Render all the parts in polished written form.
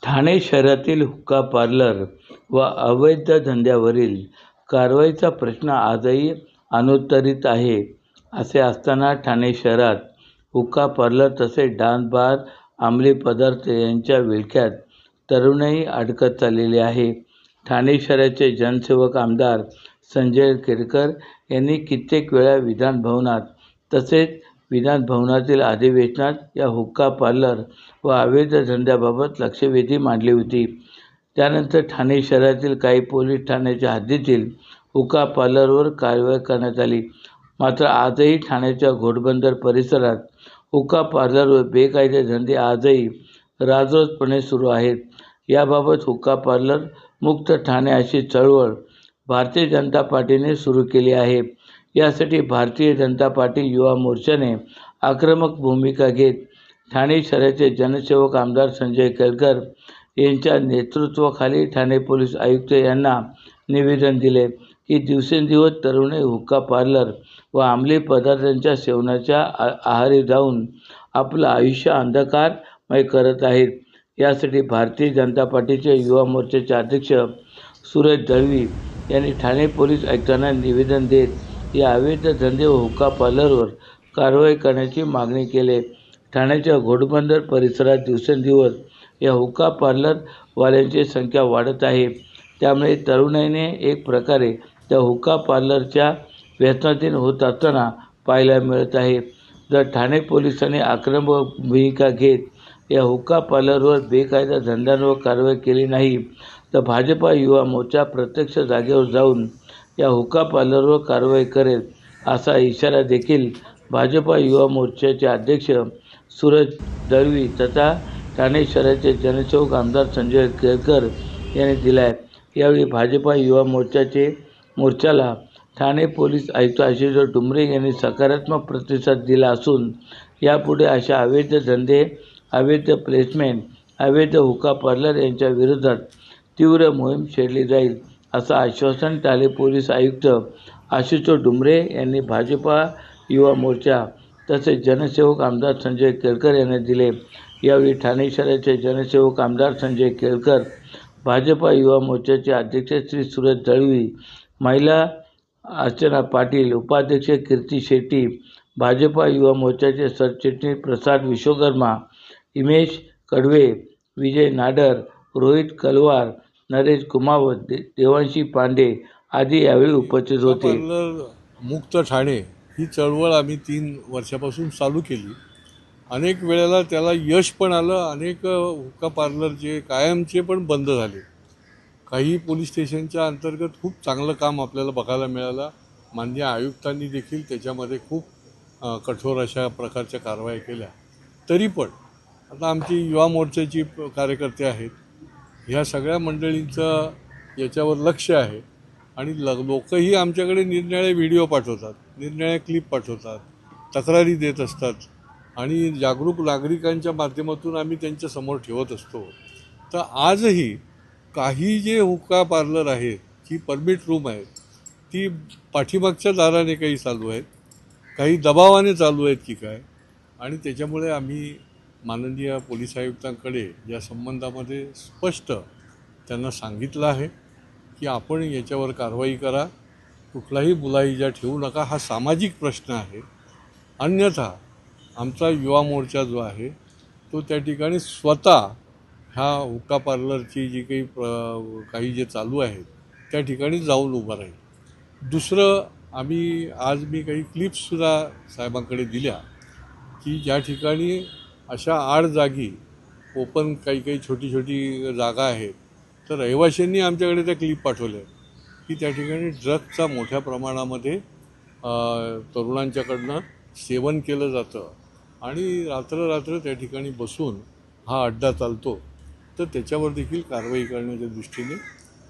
ठाणे शहरातील हुक्का पार्लर व अवैध धंद्यावरील कारवाईचा प्रश्न आजही अनुत्तरित आहे. असे असताना ठाणे शहरात हुक्का पार्लर तसेच डान्स बार, अंमली पदार्थ यांच्या विळख्यात तरुणही अडकत चाललेले आहे. ठाणे शहराचे जनसेवक आमदार संजय केळकर यांनी कित्येक वेळा विधान भवनात तसेच विधान भवनातील अधिवेशनात या हुक्का पार्लर व अवैध धंद्याबाबत लक्षवेधी मांडली होती. त्यानंतर ठाणे शहरातील काही पोलीस ठाण्याच्या हद्दीतील हुक्का पार्लरवर कारवाई करण्यात आली. मात्र आजही ठाण्याच्या घोडबंदर परिसरात हुक्का पार्लर व बेकायदे धंदे आजही राजरोसपणे सुरू आहेत. याबाबत हुक्का पार्लर मुक्त ठाणे अशी चळवळ भारतीय जनता पार्टीने सुरू केली आहे. यासाठी भारतीय जनता पार्टी युवा मोर्चाने आक्रमक भूमिका घेत ठाणे शहराचे जनसेवक आमदार संजय केळकर यांच्या नेतृत्वाखाली ठाणे पोलीस आयुक्त यांना निवेदन दिले की दिवसेंदिवस तरुणी हुक्का पार्लर व अंमली पदार्थांच्या सेवनाच्या आहारी जाऊन आपलं आयुष्य अंधकारमय करत आहेत. यासाठी भारतीय जनता पार्टीचे युवा मोर्चाचे अध्यक्ष सुरेश दळवी यांनी ठाणे पोलीस आयुक्तांना निवेदन देत या अवैध धंदे व हुक्का पार्लरवर कारवाई करण्याची मागणी केली. ठाण्याच्या घोडबंदर परिसरात दिवसेंदिवस या हुक्का पार्लरवाल्यांची संख्या वाढत आहे. त्यामुळे तरुणाईने एक प्रकारे त्या हुक्का पार्लरच्या व्यसनाधीन होत असताना पाहायला मिळत आहे. जर ठाणे पोलिसांनी आक्रमक भूमिका घेत या हुक्का पार्लरवर बेकायदा धंद्यांवर कारवाई केली नाही तर भाजपा युवा मोर्चा प्रत्यक्ष जागेवर जाऊन या हुक्का पार्लरवर कारवाई करेल असा इशारा देखील भाजपा युवा मोर्चाचे अध्यक्ष सुरेश दळवी तथा ठाणे शहराचे जनसेवक आमदार संजय केळकर यांनी दिला आहे. यावेळी भाजपा युवा मोर्चाला ठाणे पोलीस आयुक्त आशिष डुमरे यांनी सकारात्मक प्रतिसाद दिला असून यापुढे अशा अवैध धंदे, अवैध प्लेसमेंट, अवैध हुक्का पार्लर यांच्या विरोधात तीव्र मोहीम छेडली जाईल असं आश्वासन ठाणे पोलीस आयुक्त आशिष डुमरे यांनी भाजपा युवा मोर्चा तसेच जनसेवक आमदार संजय केळकर यांनी दिले. यावेळी ठाणे शहराचे जनसेवक आमदार संजय केळकर, भाजपा युवा मोर्चाचे अध्यक्ष श्री सुरेश दळवी, महिला अर्चना पाटील, उपाध्यक्ष कीर्ती शेट्टी, भाजपा युवा मोर्चाचे सरचिटणीस प्रसाद विश्वकर्मा, हिमेश कडवे, विजय नाडर, रोहित कलवार, नरेश कुमावत, देवांशी पांडे आदी यावेळी उपस्थित होते. मुक्त ठाणे ही चळवळ आम्ही 3 वर्षापासून चालू केली. अनेक वेळेला त्याला यश पण आलं. अनेक हुक्का पार्लर जे कायमचे पण बंद झाले. काही पोलीस स्टेशनच्या अंतर्गत खूप चांगलं काम आपल्याला बघायला मिळालं. माननीय आयुक्तांनी देखील त्याच्यामध्ये खूप कठोर अशा प्रकारच्या कारवाया केल्या. तरी पण आता आमची युवा मोर्चाची कार्यकर्ते आहेत, ह्या सगळ्या मंडळींचं याच्यावर लक्ष आहे आणि लोकही आमच्याकडे निरनिराळे व्हिडिओ पाठवतात, निरनिराळे क्लिप पाठवतात, तक्रारी देत असतात आणि जागरूक नागरिकांच्या माध्यमातून आम्ही त्यांच्या समोर ठेवत असतो. तर आजही काही जे हुक्का पार्लर आहेत, जी परमिट रूम आहेत, ती पाठीमागच्या दाराने काही चालू आहेत, काही दबावाने चालू आहेत की काय. आणि त्याच्यामुळे आम्ही माननीय पोलीस आयुक्तांकडे या संबंधामध्ये स्पष्ट त्यांना सांगितलं आहे की आपण याच्यावर कारवाई करा, कुठलाही मुलाहिजा ठेवू नका. हा सामाजिक प्रश्न आहे. अन्यथा आमचा युवा मोर्चा जो आहे तो त्या ठिकाणी स्वतः ह्या हुक्का पार्लरची जी काही जे चालू आहे त्या ठिकाणी जाऊन उभं राहील. दुसरं आज मी काही क्लिप्ससुद्धा साहेबांकडे दिल्या की ज्या ठिकाणी अशा 8 जागी ओपन काही छोटी जागा आहेत, तर रहिवाशांनी आमच्याकडे त्या क्लिप पाठवल्या की त्या ठिकाणी ड्रग्जचा मोठ्या प्रमाणामध्ये तरुणांच्याकडनं सेवन केलं जातं आणि रात्र त्या ठिकाणी बसून हा अड्डा चालतो. तर त्याच्यावर देखील कारवाई करण्याच्या दृष्टीने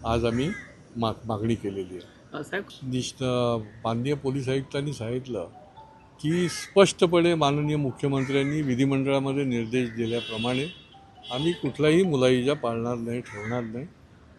आज आम्ही मागणी केलेली आहे. साहेब, माननीय पोलीस आयुक्तांनी सांगितलं की स्पष्टपणे माननीय मुख्यमंत्र्यांनी विधिमंडळामध्ये निर्देश दिल्याप्रमाणे आम्ही कुठलाही मुलाहिजा पाळणार नाही, ठेवणार नाही.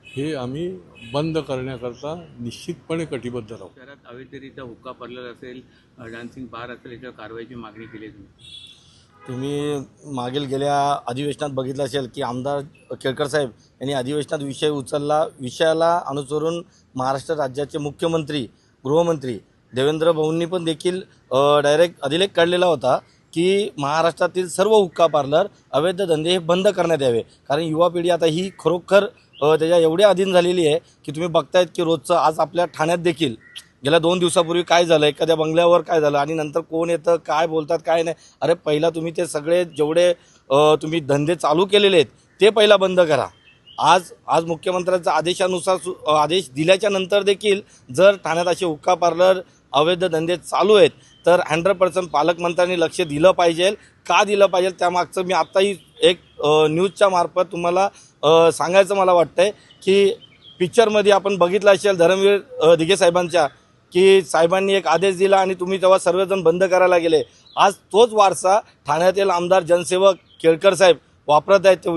हे आम्ही बंद करण्याकरता निश्चितपणे कटिबद्ध राहू. शहरात अवैधरित्या हुक्का पार्लर असेल, डान्सिंग बार असेल, याच्यावर कारवाईची मागणी केली तुम्ही? तुम्ही मागील गेल्या अधिवेशनात बघितलं असेल की आमदार केळकर साहेब यांनी अधिवेशनात विषय उचलला. विषयाला अनुसरून महाराष्ट्र राज्याचे मुख्यमंत्री गृहमंत्री देवेंद्र भाऊंनी पण देखील डायरेक्ट अधिलेख काढलेला होता की महाराष्ट्रातील सर्व हुक्का पार्लर अवैध धंदे हे बंद करण्यात यावे. कारण युवा पिढी आता ही खरोखर त्याच्या एवढी अधीन झालेली आहे की तुम्ही बघतायत की रोजचं आज आपल्या ठाण्यात देखील गेल्या 2 दिवसापूर्वी काय झालं, एखाद्या बंगल्यावर काय झालं आणि नंतर कोण येतं, काय बोलतात, काय नाही. अरे पहिला तुम्ही ते सगळे जेवढे तुम्ही धंदे चालू केलेले आहेत ते पहिला बंद करा. आज मुख्यमंत्र्यांचा आदेशानुसार आदेश दिल्याच्या नंतर देखील जर ठाण्यात असे हुक्का पार्लर अवैध धंदे चालू आहेत तर 100% पालकमंत्र्यांनी लक्ष दिलं पाहिजे. का दिलं पाहिजे त्यामागचं मी आत्ताही एक न्यूजच्या मार्फत तुम्हाला सांगायचं मला वाटतंय की पिक्चरमध्ये आपण बघितलं असेल धर्मवीर दिघे साहेबांच्या की साहेबांनी एक आदेश दिला आणि तुम्ही तेव्हा सर्वजण बंद करायला गेले. आज तोच वारसा ठाण्यातील आमदार जनसेवक केळकर साहेब वापरत आहेत.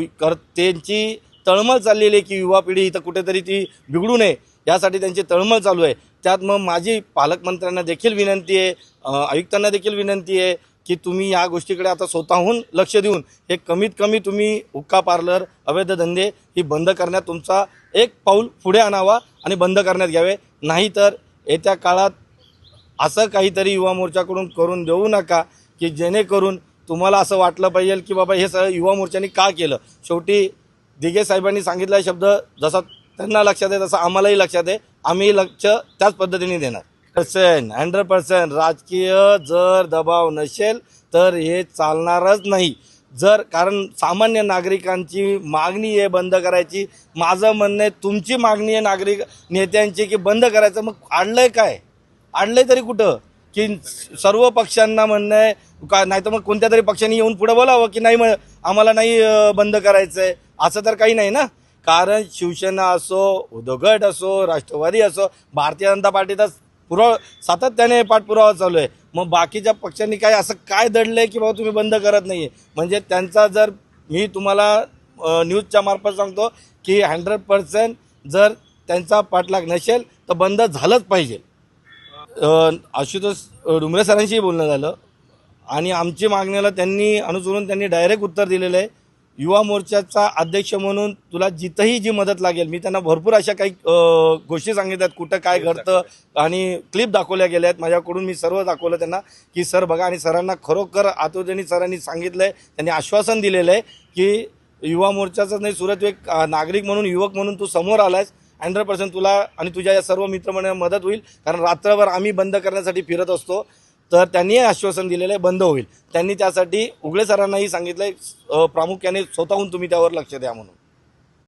त्यांची तळमळ चाललेली आहे की युवा पिढी इथं कुठेतरी ती बिघडू नये यासाठी त्यांची तळमळ चालू आहे. त्यात मग माझी पालकमंत्र्यांना देखील विनंती आहे, आयुक्तांना देखील विनंती आहे की तुम्ही या गोष्टीकडे आता स्वतःहून लक्ष देऊन हे कमीत कमी तुम्ही हुक्का पार्लर अवैध धंदे ही बंद करण्यात तुमचा एक पाऊल पुढे आणावा आणि बंद करण्यात घ्यावे. नाहीतर येत्या काळात असं काहीतरी युवा मोर्चाकडून करून देऊ नका की जेणेकरून तुम्हाला असं वाटलं पाहिजे की बाबा हे सगळं युवा मोर्चाने का केलं. शेवटी दिघे साहेबांनी सांगितला शब्द जसा त्यांना लक्षात आहे तसं आम्हालाही लक्षात आहे. आम्ही लक्ष त्याच पद्धतीने देणार. 100% राजकीय जर दबाव नसेल तर हे चालणारच नाही. कारण सामान्य नागरिकांची मागणी आहे बंद करायची. माझं म्हणणं आहे तुमची मागणी आहे नागरिक नेत्यांची की बंद करायचं. मग अडलंय काय? अडलंय तरी कुठं की सर्व पक्षांना म्हणणं आहे का? नाही तर मग कोणत्या तरी पक्षांनी येऊन पुढे बोलावं की नाही मग आम्हाला नाही बंद करायचं आहे. असं तर काही नाही ना. कारण शिवसेना असो, उद्धव गट असो, राष्ट्रवादी असो, भारतीय जनता पार्टीचा सातत्याने पाठपुरावा चालू आहे. मग बाकीच्या पक्षांनी काय असं काय दडलं आहे की बाबा तुम्ही बंद करत नाही आहे. म्हणजे त्यांचा जर मी तुम्हाला न्यूजच्या मार्फत सांगतो की 100% जर त्यांचा पाठलाग नसेल तर बंद झालंच पाहिजे. आशुतोष डुमरे सरांशीही बोलणं झालं आणि आमची मागण्याला त्यांनी अनुसरून त्यांनी डायरेक्ट उत्तर दिलेलं आहे. युवा मोर्चाचा अध्यक्ष म्हणून तुला जिथंही जी मदत लागेल, मी त्यांना भरपूर अशा काही गोष्टी सांगितल्यात कुठं काय घडतं आणि क्लिप दाखवल्या गेल्या आहेत माझ्याकडून. मी सर्व दाखवलं त्यांना की सर बघा. आणि सरांना खरोखर आतुरतेने सरांनी सांगितलं आहे, त्यांनी आश्वासन दिलेलं आहे की युवा मोर्चाचाच नाही सुरत एक नागरिक म्हणून युवक म्हणून तू समोर आलायस 100% तुला आणि तुझ्या या सर्व मित्रमंडळांना मदत होईल. कारण रात्रभर आम्ही बंद करण्यासाठी फिरत असतो. तर त्यांनी आश्वासन दिलेलं आहे बंद होईल. त्यांनी त्यासाठी उघडे सरांनाही सांगितलं आहे प्रामुख्याने स्वतःहून तुम्ही त्यावर लक्ष द्या म्हणून.